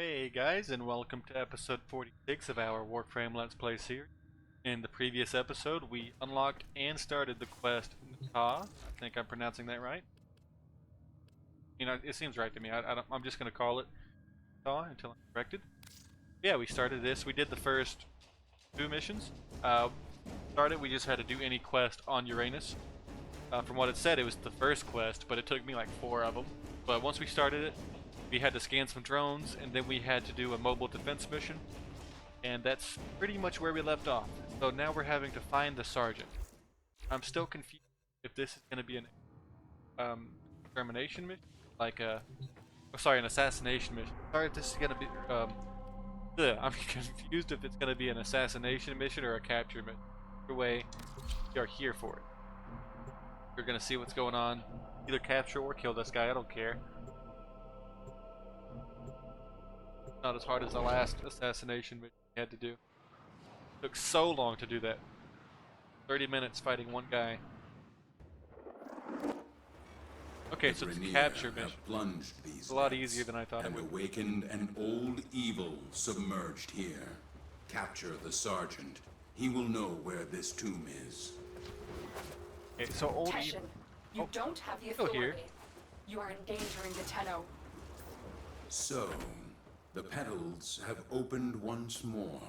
Hey guys, and welcome to episode 46 of our Warframe Let's Play series. In the previous episode, we unlocked and started the quest Nata. I think I'm pronouncing that right. You know, it seems right to me. I'm just going to call it Nata until I'm corrected. Yeah, we started this. We did the first two missions. We just had to do any quest on Uranus. From what it said, it was the first quest, but it took me like 4 of them. But once we started it, we had to scan some drones, and then we had to do a mobile defense mission, and that's pretty much where we left off. So now we're having to find the sergeant. I'm still confused if this is going to be an termination mission, like an assassination mission. Sorry if this is going to be, I'm confused if it's going to be an assassination mission or a capture mission. Either way, we are here for it. We're going to see what's going on. Either capture or kill this guy, I don't care. Not as hard as the last assassination mission we had to do. It took so long to do that. 30 minutes fighting one guy. Okay, so it's a capture mission. It's a lot easier than I thought it would. Awakened an old evil submerged here. Capture the sergeant. He will know where this tomb is. Okay, so old evil. You don't have the authority. Here. You are endangering the Tenno. So, the petals have opened once more.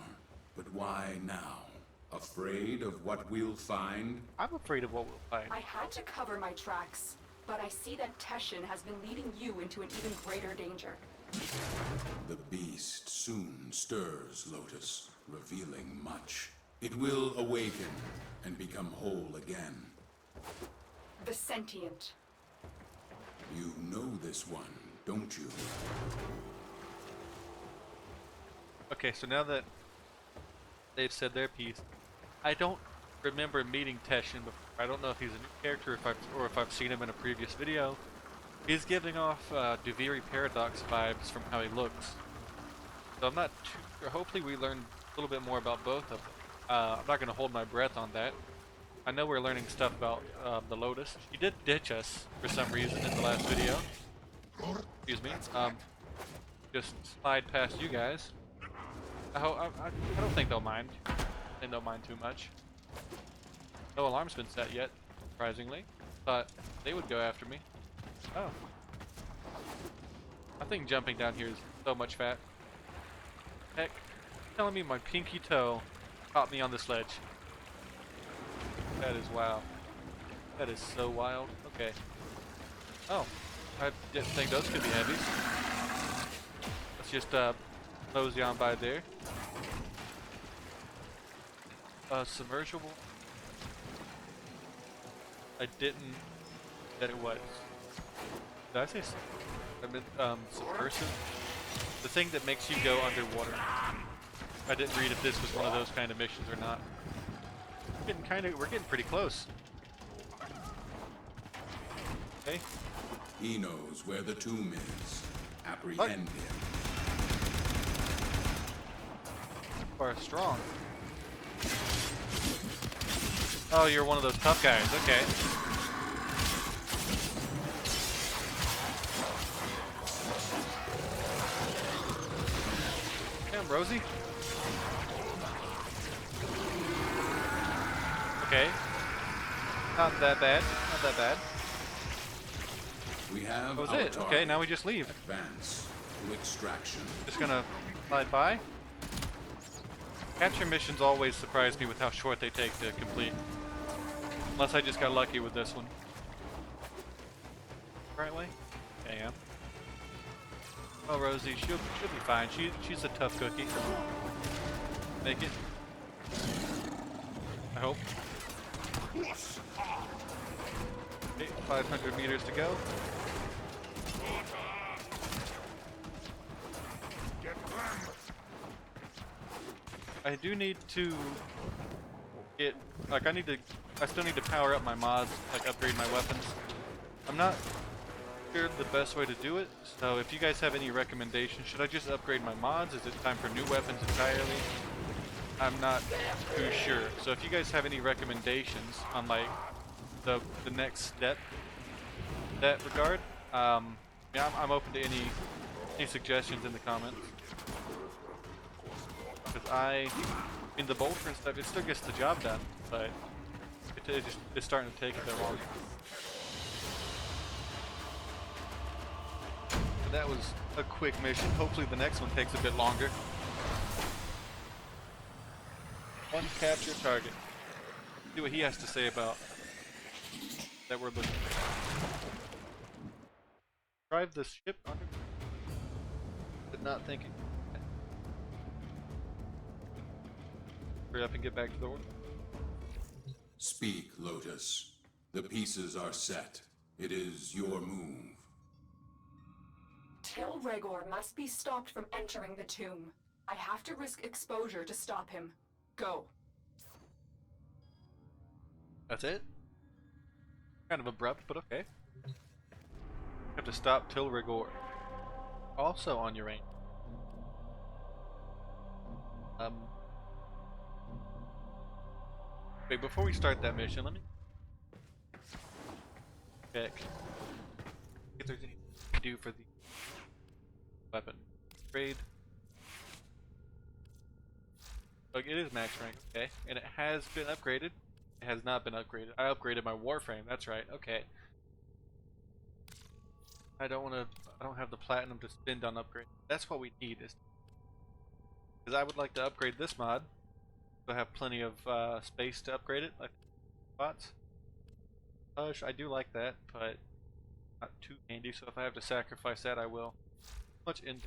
But why now? Afraid of what we'll find? I'm afraid of what we'll find. I had to cover my tracks, but I see that Teshin has been leading you into an even greater danger. The beast soon stirs, Lotus, revealing much. It will awaken and become whole again. The sentient. You know this one, don't you? Okay, so now that they've said their piece, I don't remember meeting Teshin before. I don't know if he's a new character or if I've seen him in a previous video. He's giving off Duviri Paradox vibes from how he looks. So I'm not too sure. Hopefully we learn a little bit more about both of them. I'm not going to hold my breath on that. I know we're learning stuff about the Lotus. She did ditch us for some reason in the last video. Excuse me. Just slide past you guys. I don't think they'll mind. I think they'll mind too much. No alarm's been set yet, surprisingly. Thought they would go after me. Oh. I think jumping down here is so much fat. Heck, telling me my pinky toe caught me on the sledge. That is wow. That is so wild. Okay. Oh, I didn't think those could be heavies. Let's just mosey on by there. Submersible. I didn't that it was. Did I say I meant submersive? The thing that makes you go underwater. I didn't read if this was one of those kind of missions or not. We're getting pretty close. Okay. He knows where the tomb is. Apprehend him. Are strong. Oh, you're one of those tough guys. Okay. Damn, Rosie. Okay. Not that bad. Not that bad. We have that was it. Okay, now we just leave. Advance to extraction. Just gonna slide by. Capture missions always surprise me with how short they take to complete. Unless I just got lucky with this one. Right way? Yeah, I am. Oh, Rosie, she'll be fine. She's a tough cookie. Make it. I hope. Okay, 500 meters to go. I do need to get, like, I still need to power up my mods, like upgrade my weapons. I'm not sure the best way to do it, so if you guys have any recommendations, should I just upgrade my mods? Is it time for new weapons entirely? I'm not too sure. So if you guys have any recommendations on, like, the next step in that regard, yeah, I'm open to Any suggestions in the comments? Because in the bolter and stuff, it still gets the job done, but it's starting to take a bit longer. So that was a quick mission. Hopefully the next one takes a bit longer. One capture target. See what he has to say about that we're looking for. Drive the ship under. But not thinking. Hurry up and get back to the order. Speak, Lotus. The pieces are set. It is your move. Tilregor must be stopped from entering the tomb. I have to risk exposure to stop him. Go. That's it? Kind of abrupt, but okay. Have to stop Tilregor. Also on your range. Wait, before we start that mission, let me check if there's anything to do for the weapon. Trade. Look, it is max rank, okay. And it has been upgraded. It has not been upgraded. I upgraded my Warframe, that's right, okay. I don't have the platinum to spend on upgrade. That's what we need, is because I would like to upgrade this mod. So I have plenty of space to upgrade it, like spots. I do like that, but not too handy, so if I have to sacrifice that, I will. Much in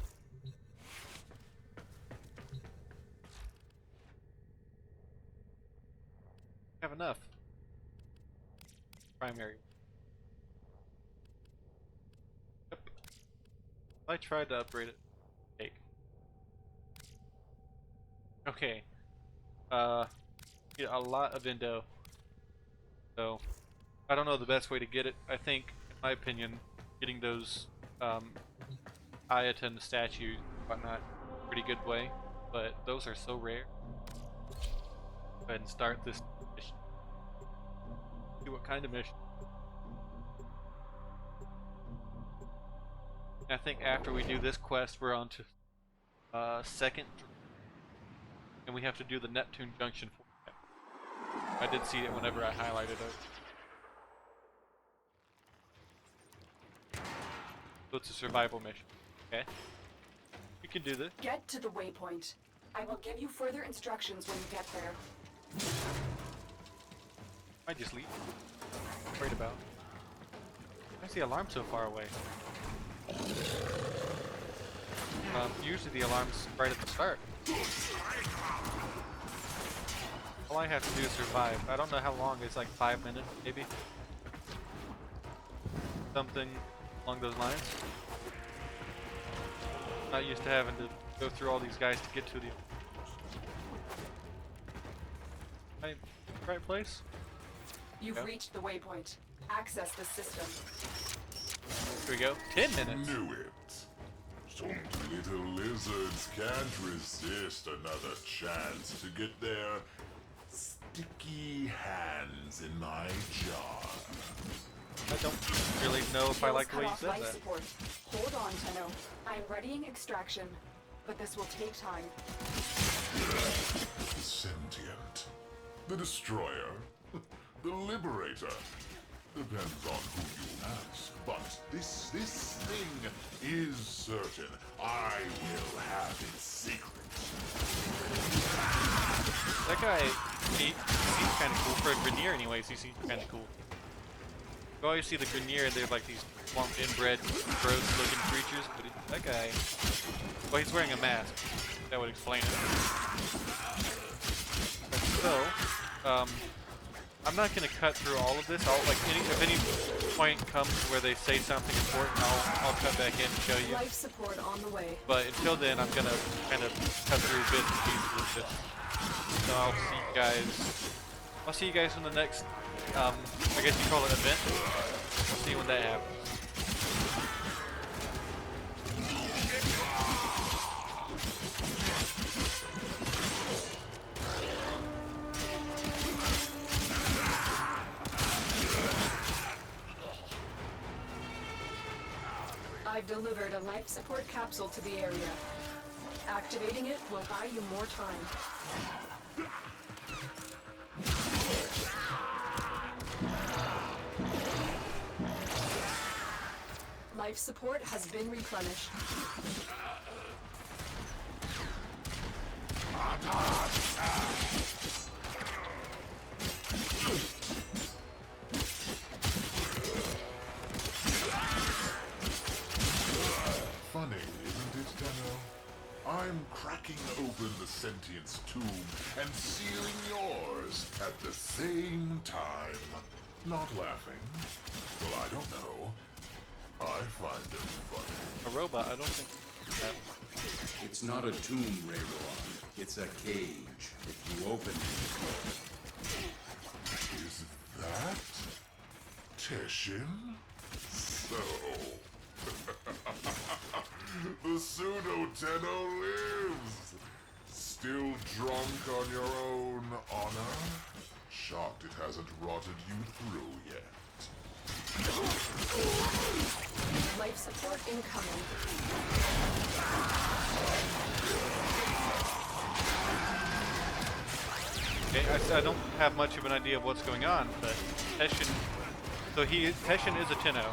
have enough. Primary. Yep. I tried to upgrade it. Take. Okay. Get a lot of endo. So I don't know the best way to get it. I think, in my opinion, getting those Ayaton statues and whatnot, pretty good way. But those are so rare. Go ahead and start this mission. See what kind of mission. I think after we do this quest, we're on to second, and we have to do the Neptune Junction. I did see it whenever I highlighted it. So it's a survival mission. Okay, we can do this. Get to the waypoint. I will give you further instructions when you get there. I just leave. Afraid about. Why is the alarm so far away? Usually the alarm's right at the start. All I have to do is survive. I don't know how long. It's like 5 minutes, maybe. Something along those lines. Not used to having to go through all these guys to get to the right place. You've reached the waypoint. Access the system. Here we go. 10 minutes. Knew it. Some little lizards can't resist another chance to get their sticky hands in my jar. I don't really know if I like the way you Cut off said life that. support. Hold on, Tenno. I'm readying extraction, but this will take time. Sentient. The destroyer. The liberator. Depends on who you ask, but this thing is certain. I will have its secret. That guy, he seems kind of cool. For a Grenier anyways, he seems kind of cool. You always see the Grenier, they're like these swamp inbred, gross looking creatures, but that guy, well, he's wearing a mask. That would explain it. So, I'm not going to cut through all of this. If any point comes where they say something important, I'll cut back in and show you. Life support on the way. But until then, I'm going to kind of cut through bits and pieces of this. So I'll see you guys in the next, I guess you call it event. We'll see when that happens. I've I've delivered a life support capsule to the area. Activating it will buy you more time. Life support has been replenished. Funny, isn't it, Deno? I'm cracking open the sentience tomb and sealing yours at the same time. Not laughing. Well, I don't know. I find it funny. A robot, I don't think that. It's not a tomb, Raylor. It's a cage. If you open it... Is that Teshin? So... the pseudo-Tenno lives! Still drunk on your own honor? Shocked it hasn't rotted you through yet. Life support incoming. Okay, I don't have much of an idea of what's going on, but Teshin... So Teshin is a Tenno,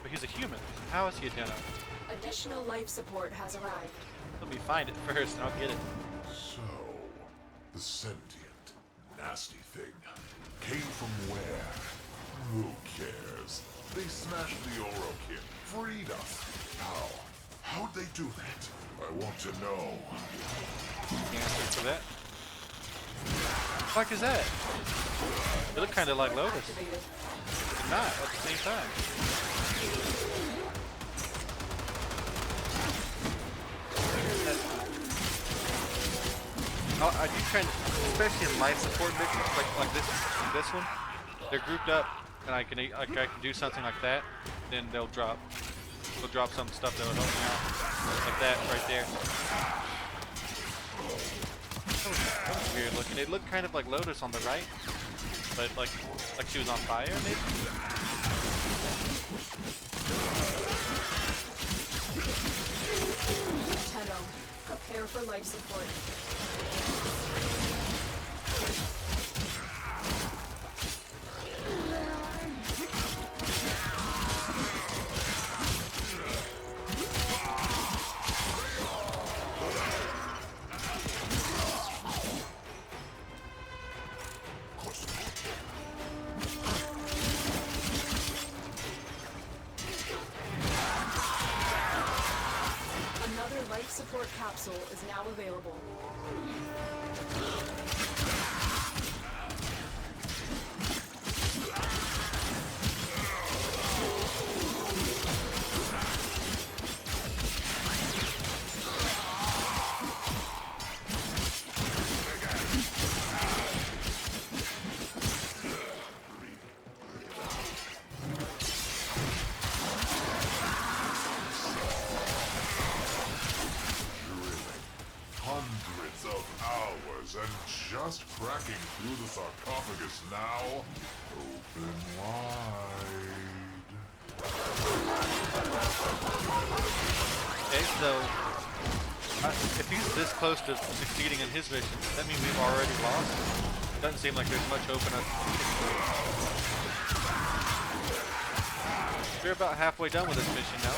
but he's a human. How is he a Tenno? Additional life support has arrived. Let me find it first and I'll get it. So, the sentient, nasty thing came from where? Who cares? They smashed the Orokin, freed us. How? How'd they do that? I want to know. The answer for that? What the fuck is that? They look kind of like Lotus. Activated. But not at the same time. I do kind of, especially in life support missions like this one, they're grouped up, and I can do something like that, then they'll drop some stuff that will help me out, like that right there. That was weird looking. It looked kind of like Lotus on the right, but like she was on fire maybe. Tenno, prepare for life support. Another life support capsule is now available. Hundreds of hours and just cracking through the sarcophagus now. Open wide. Okay, so if he's this close to succeeding in his mission, that means we've already lost. Doesn't seem like there's much open up. We're about halfway done with this mission now.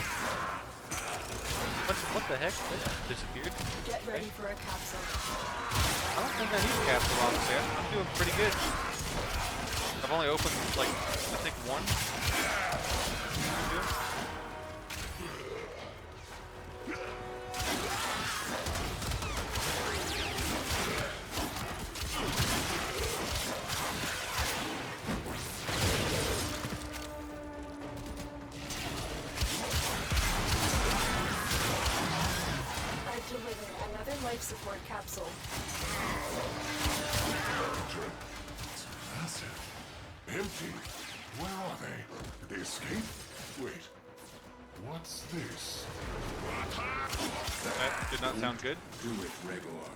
What the heck? That disappeared. Get ready for a capsule. I don't think I need a capsule, honestly. I'm doing pretty good. I've only opened, like, I think one. I've delivered another life support capsule. It's massive. Empty. Where are they? Did they escape? Wait. What's this? That did not sound good. Do it, Raylor.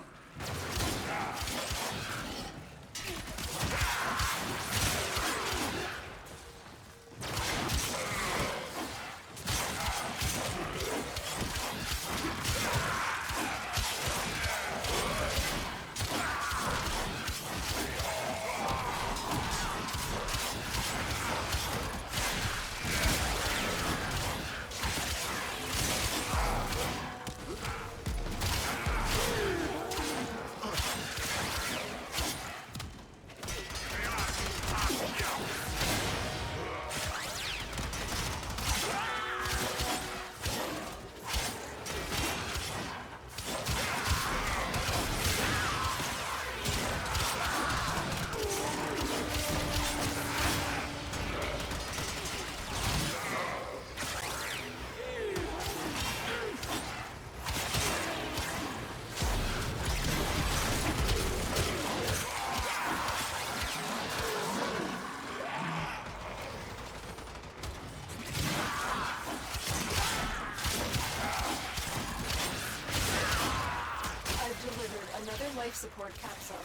life support capsule.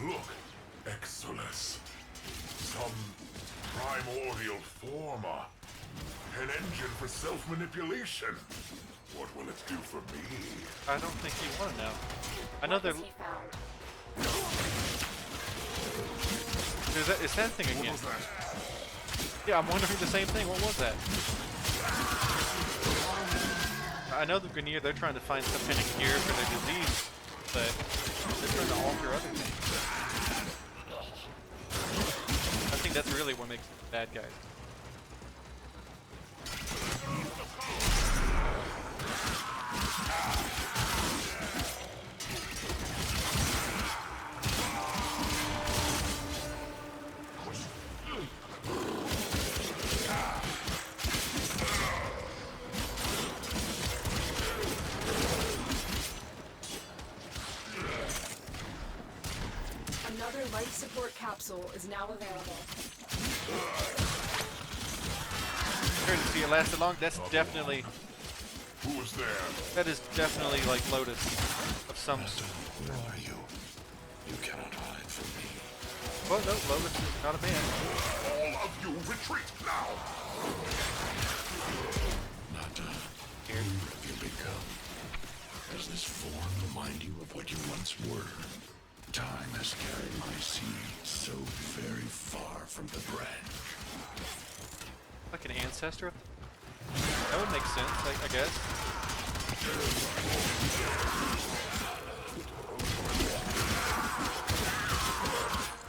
Look, Exodus. Some primordial former. An engine for self-manipulation. What will it do for me? I don't think you want to know. I know What has he found? it's that thing What again. was that? Yeah, I'm wondering the same thing. What was that? I know the Grenier, they're trying to find some kind of cure for their disease, but they're trying to alter other things. I think that's really what makes them bad guys. Another life support capsule is now available. Sure to see it lasted long. That's definitely, Who was there? that is definitely like Lotus of some sort. Where are you? You cannot hide from me. Well, no, Lotus is not a man. All of you retreat now! Nata, Here. who have you become? Does this form remind you of what you once were? Time has carried my seed so very far from the branch. Like an ancestor? That would make sense, I guess.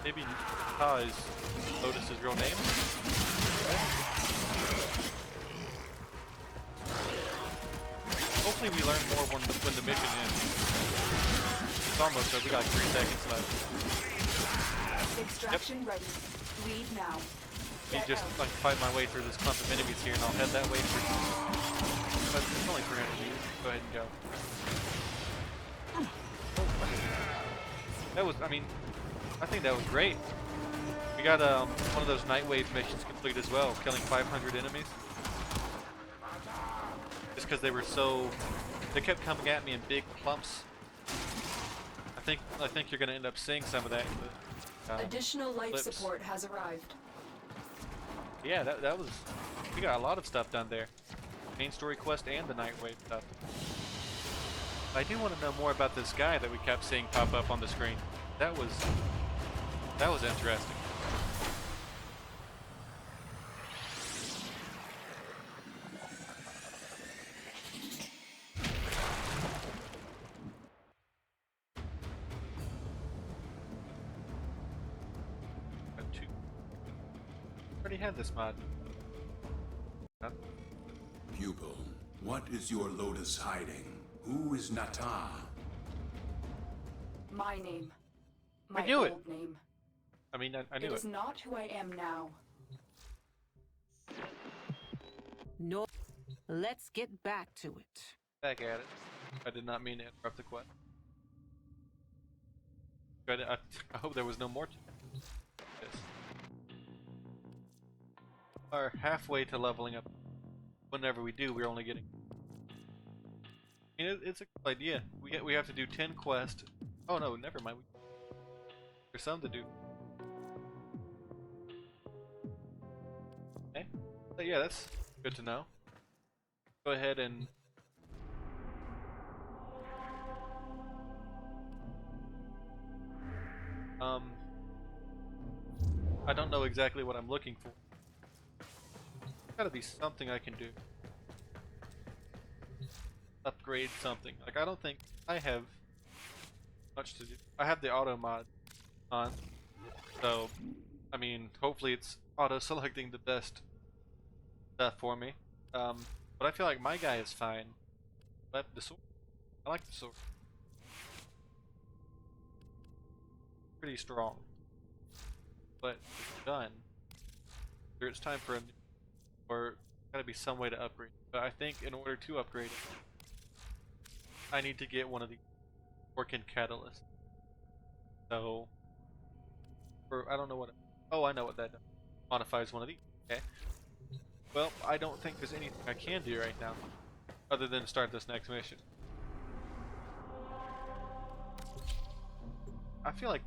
Maybe Ta is Lotus's real name? Hopefully we learn more when the mission ends. It's almost over, we got like 3 seconds left. Extraction ready. Lead now. Me just like fight my way through this clump of enemies here and I'll head that way for, but it's only 300 meters. Go ahead and go. That was, I mean, I think that was great. We got one of those Nightwave missions complete as well, killing 500 enemies. Just because they were so, they kept coming at me in big clumps. I think you're gonna end up seeing some of that in the Additional life clips. support has arrived. Yeah, that was, we got a lot of stuff done there. Main story quest and the Nightwave stuff. I do want to know more about this guy that we kept seeing pop up on the screen. That was interesting. Got 2. Already had this mod. Huh? Pupil, what is your Lotus hiding? Who is Nata? My name. My knew it. old name. I mean, I It knew is it. not who I am now. No, let's get back to it. Back at it. I did not mean to interrupt the quest. I hope there was no more to this. Are halfway to leveling up. Whenever we do, we're only getting. I mean, it's a cool idea. We have to do 10 quests. Oh no, never mind. There's some to do. Okay. But yeah, that's good to know. Go ahead and I don't know exactly what I'm looking for. There's gotta be something I can do. Upgrade something. Like, I don't think I have much to do. I have the auto mod on, so I mean, hopefully it's auto selecting the best stuff for me. But I feel like my guy is fine. But the sword, I like the sword. pretty strong. But it's done. Either it's time for a new, or gotta be some way to upgrade. But I think in order to upgrade it, I need to get one of the working catalysts. So, or I don't know what. Oh, I know what that does. Modifies one of these. Okay. Well, I don't think there's anything I can do right now, other than start this next mission. I feel like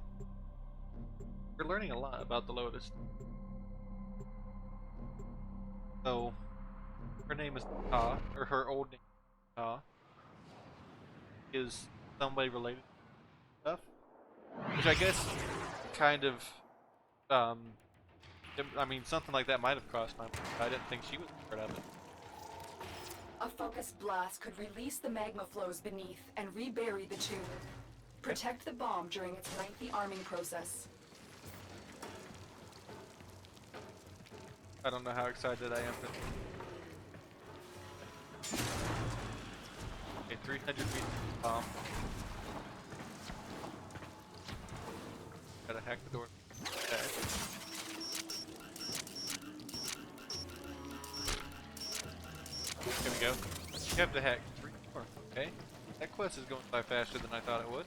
we're learning a lot about the Lotus. So, her name is Ta, or her old name is Ta. Is somebody related to stuff? Which I guess kind of, I mean, something like that might have crossed my mind. I didn't think she was part of it. A focused blast could release the magma flows beneath and rebury the tomb. Protect the bomb during its lengthy arming process. I don't know how excited I am for okay, 300 meters bomb. Gotta hack the door. Okay. Here we go. You have to hack 3 more. Okay. That quest is going by faster than I thought it would.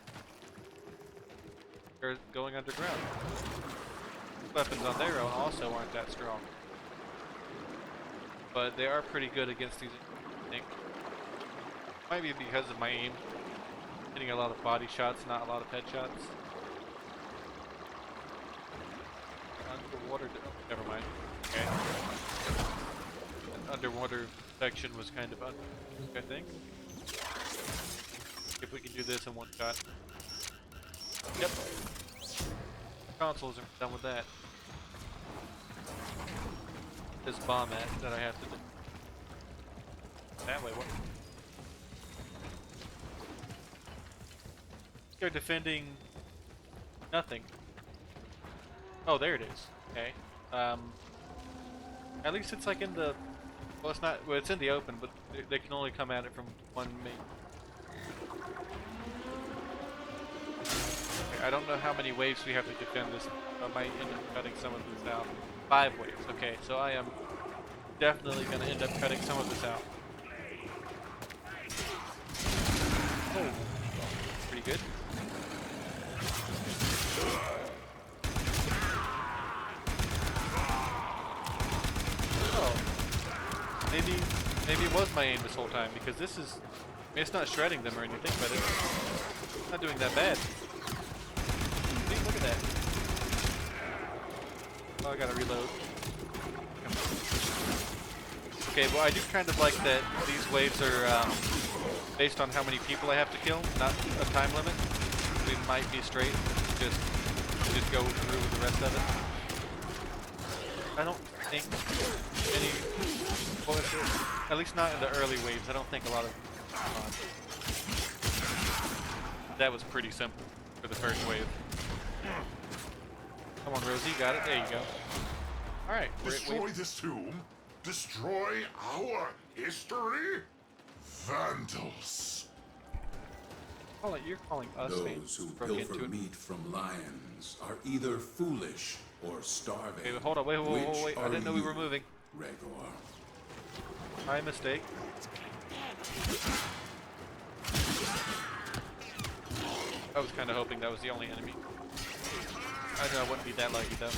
They're going underground. Weapons on their own also aren't that strong. But they are pretty good against these, I think. Might be because of my aim. Hitting a lot of body shots, not a lot of headshots. Underwater, oh, never mind. Okay. An underwater section was kind of I think. If we can do this in one shot. Yep. Consoles are done with that. This bomb at that I have to do. That way, what? They're defending nothing. Oh, there it is. Okay. At least it's like in the. Well, it's not. Well, it's in the open, but they can only come at it from one main. Okay, I don't know how many waves we have to defend this. I might end up cutting some of this out. 5 waves. Okay, so I am definitely going to end up cutting some of this out. Oh, pretty good. Oh, maybe it was my aim this whole time because this is. I mean, it's not shredding them or anything, but it's not doing that bad. See, look at that. Oh, I gotta reload. Okay, well I do kind of like that these waves are based on how many people I have to kill, not a time limit. We might be straight, just go through with the rest of it. I don't think any, what was it? At least not in the early waves, I don't think a lot of that was pretty simple for the first wave. Come on, Rosie, you got it. There you go. Alright, Destroy this tomb? Destroy our history? Vandals. You're calling us Those who broke into pilfer it. meat from lions are either foolish or starving. Okay, hold on, wait. Which I are didn't know we you, were moving. Regor? My mistake. I was kind of hoping that was the only enemy. I know I wouldn't be that lucky though.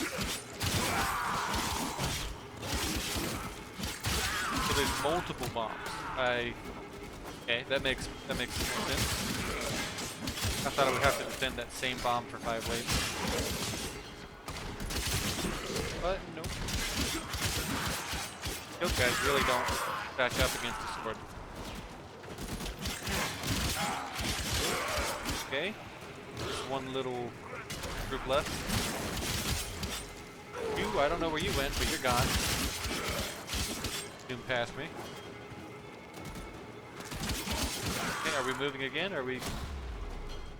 So there's multiple bombs. Okay, that makes more sense. I thought I would have to defend that same bomb for 5 waves. But nope. Those guys really don't stack up against the sword. Okay. Just one little group left. You, I don't know where you went, but you're gone. Zoomed past me. Okay, are we moving again? We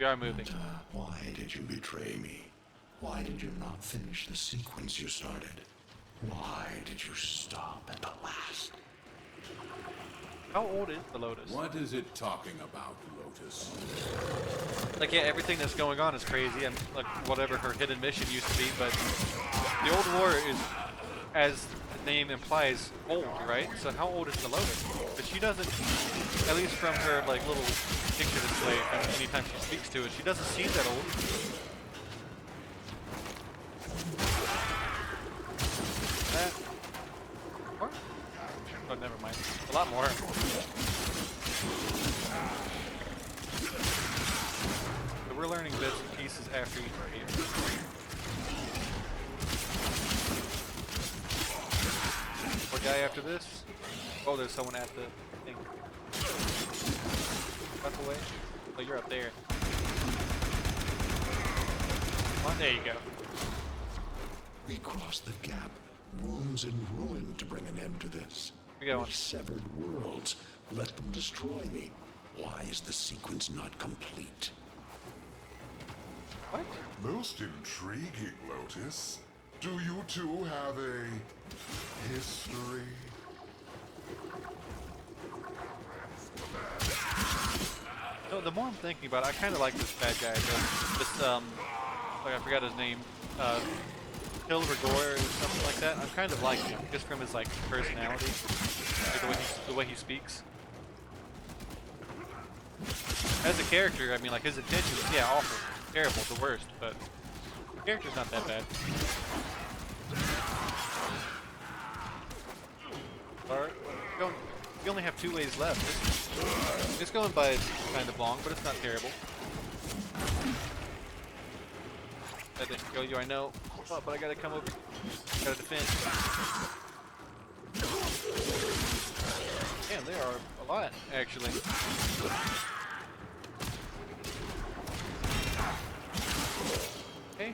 are moving. Why did you betray me? Why did you not finish the sequence you started? Why did you stop at the last? How old is the Lotus? What is it talking about, Lotus. Like, yeah, everything that's going on is crazy, and like whatever her hidden mission used to be, but the old war is, as the name implies, old, right? So how old is the Lotus? But she doesn't, at least from her like little picture display, and anytime she speaks to it, she doesn't seem that old. That more? Oh, never mind. A lot more. So we're learning bits and pieces after each game. Or guy after this? Oh, there's someone at the thing. Out the way. Oh, you're up there. Come on, there you go. We crossed the gap, wounds and ruin to bring an end to this. We're going. We severed worlds, let them destroy me. Why is the sequence not complete? What? Most intriguing, Lotus. Do you two have a history? So the more I'm thinking about it, I kind of like this bad guy. This like I forgot his name. Hilrigor or something like that. I'm kind of liking him just from his like personality, like the way he speaks. As a character, I mean, like his intentions, yeah, awful, terrible, the worst, but the character's not that bad. Alright, we only have 2 ways left. It's going by kind of long, but it's not terrible. I didn't kill you, I know. Oh, but I gotta come over. Gotta defend. Damn, there are a lot, actually. Okay.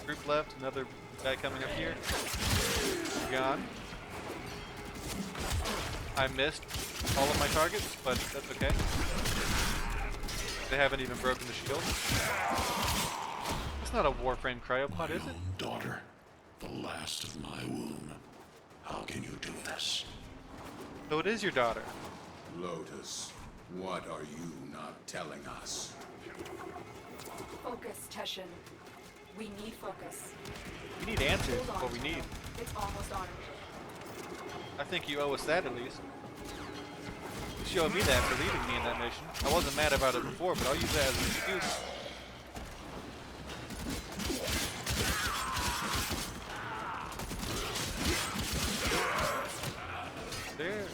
Group left, another guy coming up here. Gone. I missed all of my targets, but that's okay. They haven't even broken the shield. It's not a Warframe cryopod, is it? Own daughter, the last of my womb. How can you do this? So it is your daughter. Lotus, what are you not telling us? Focus, Teshin. We need focus. We need answers, Hold on, what we need. It's almost on. I think you owe us that at least. You showed me that for leaving me in that mission. I wasn't mad about it before, but I'll use that as an excuse. There.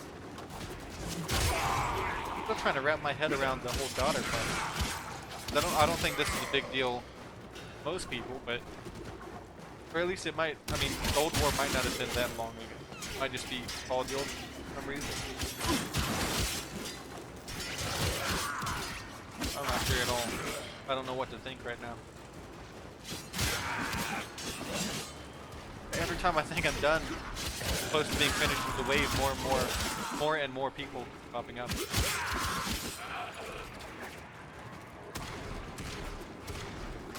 I'm still trying to wrap my head around the whole daughter part. I don't think this is a big deal to most people, but or at least it might. I mean, the old war might not have been that long ago. It might just be called the old for some reason. I'm not sure at all. I don't know what to think right now. Every time I think I'm done, close to being finished with the wave, more and more people popping up.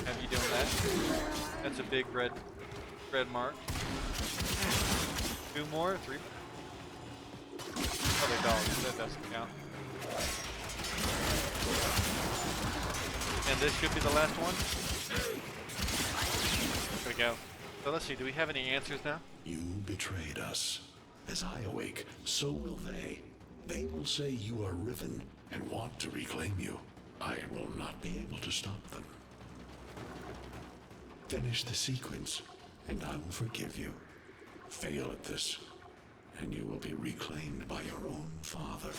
Have you doing that? That's a big red mark. 2 more, 3. Oh, they're dogs. That doesn't count. And this should be the last one. There we go. So let's see, do we have any answers now? You betrayed us. As I awake, so will they. They will say you are Riven and want to reclaim you. I will not be able to stop them. Finish the sequence, and I will forgive you. Fail at this, and you will be reclaimed by your own father.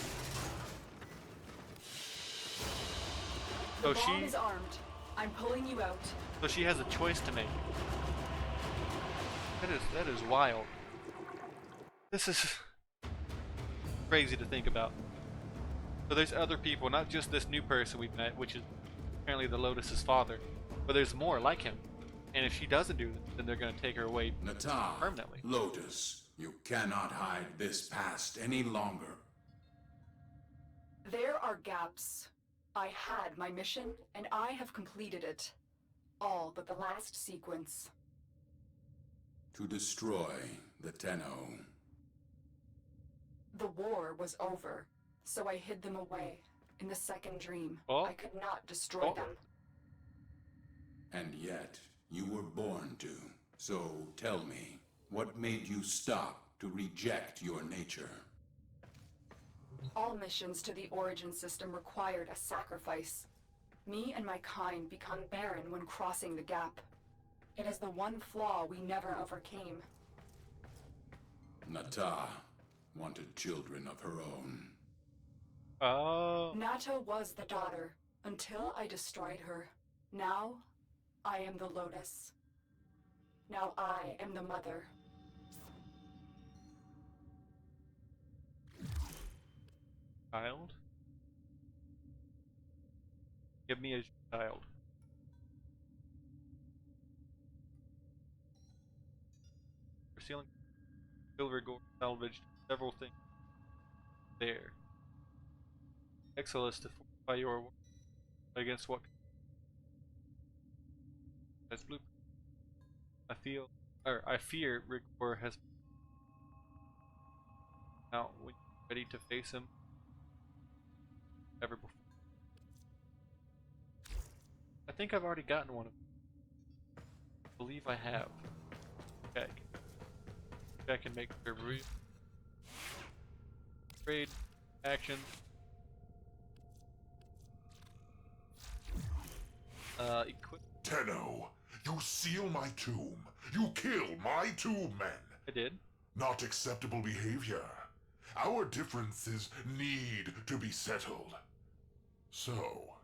So The bomb is armed. I'm pulling you out. So she has a choice to make. That is wild. This is crazy to think about. So there's other people, not just this new person we've met, which is apparently the Lotus's father, but there's more like him. And if she doesn't do this, then they're going to take her away Nata, permanently. Lotus, you cannot hide this past any longer. There are gaps. I had my mission, and I have completed it. All but the last sequence. To destroy the Tenno. The war was over, so I hid them away. in the second dream. Oh. I could not destroy Oh. them. And yet, you were born to. So tell me, what made you stop to reject your nature? All missions to the Origin system required a sacrifice. Me and my kind become barren when crossing the gap. It is the one flaw we never overcame. Nata wanted children of her own. Oh. Nata was the daughter, until I destroyed her. Now, I am the Lotus. Now I am the mother. Child? Give me a child. For sealing silver gore salvaged several things there. Exilus to fortify your work against what as blue. I fear Rigor has now when you're ready to face him ever before. I think I've already gotten one of them. I believe I have. Okay. I can make the trade action. Equip. Tenno, you seal my tomb. You kill my two men. I did. Not acceptable behavior. Our differences need to be settled. So,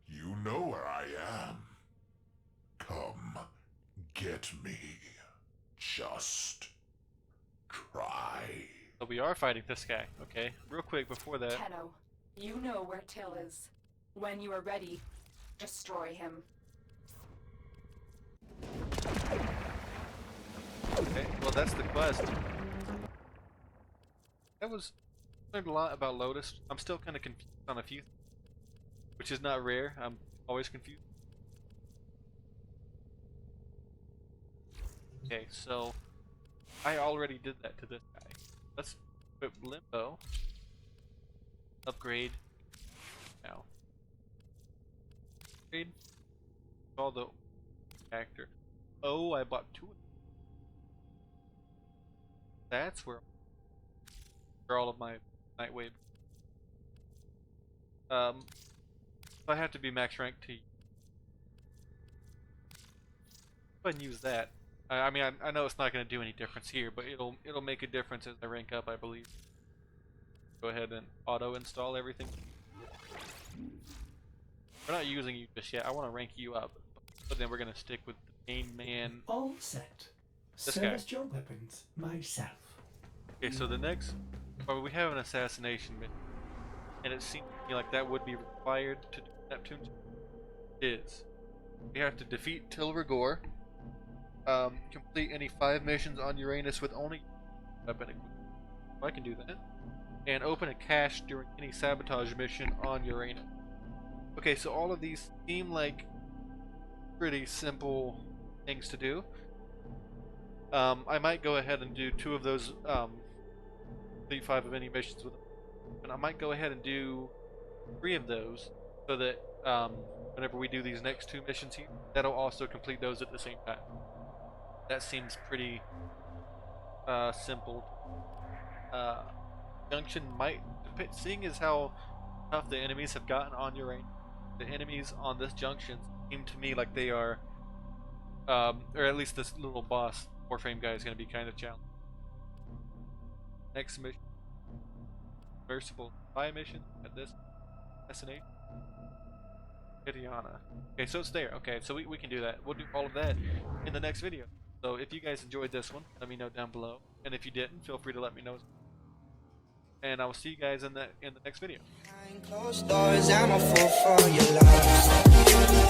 you know where I am. Come, get me. Just try. So we are fighting this guy. Okay. Real quick before that. Tenno, you know where Till is. When you are ready, destroy him. Okay. Well, that's the quest. That was learned a lot about Lotus. I'm still kind of confused on a few, which is not rare. I'm always confused. Okay, so I already did that to this guy. Let's equip Limbo. Upgrade. Now. Upgrade. All the actor. Oh, I bought two. That's where all of my Nightwave. I have to be max rank to go ahead and use that. I mean, I know it's not going to do any difference here, but it'll make a difference as I rank up, I believe. Go ahead and auto install everything. We're not using you just yet. I want to rank you up, but then we're going to stick with the main man. All set. This guy. Service your weapons myself. Okay, so the next, well, we have an assassination mission, and it seems to me like that would be required to do Neptune. It is. We have to defeat Till Rigor, complete any 5 missions on Uranus with only weapon equipment. I can do that. And open a cache during any sabotage mission on Uranus. Okay, so all of these seem like pretty simple things to do. I might go ahead and do 2 of those, complete 5 of any missions with them. And I might go ahead and do 3 of those, so that whenever we do these next 2 missions here, that'll also complete those at the same time. That seems pretty simple. Junction might, seeing as how tough the enemies have gotten on Uranus, the enemies on this junction seem to me like they are, or at least this little boss Warframe guy is going to be kind of challenging. Next mission, Merciful Spy mission at this destination. Gideona. Okay, so it's there. Okay, so we can do that. We'll do all of that in the next video. So if you guys enjoyed this one, let me know down below. And if you didn't, feel free to let me know. And I will see you guys in the next video. Behind closed doors, I'm a fool for your love.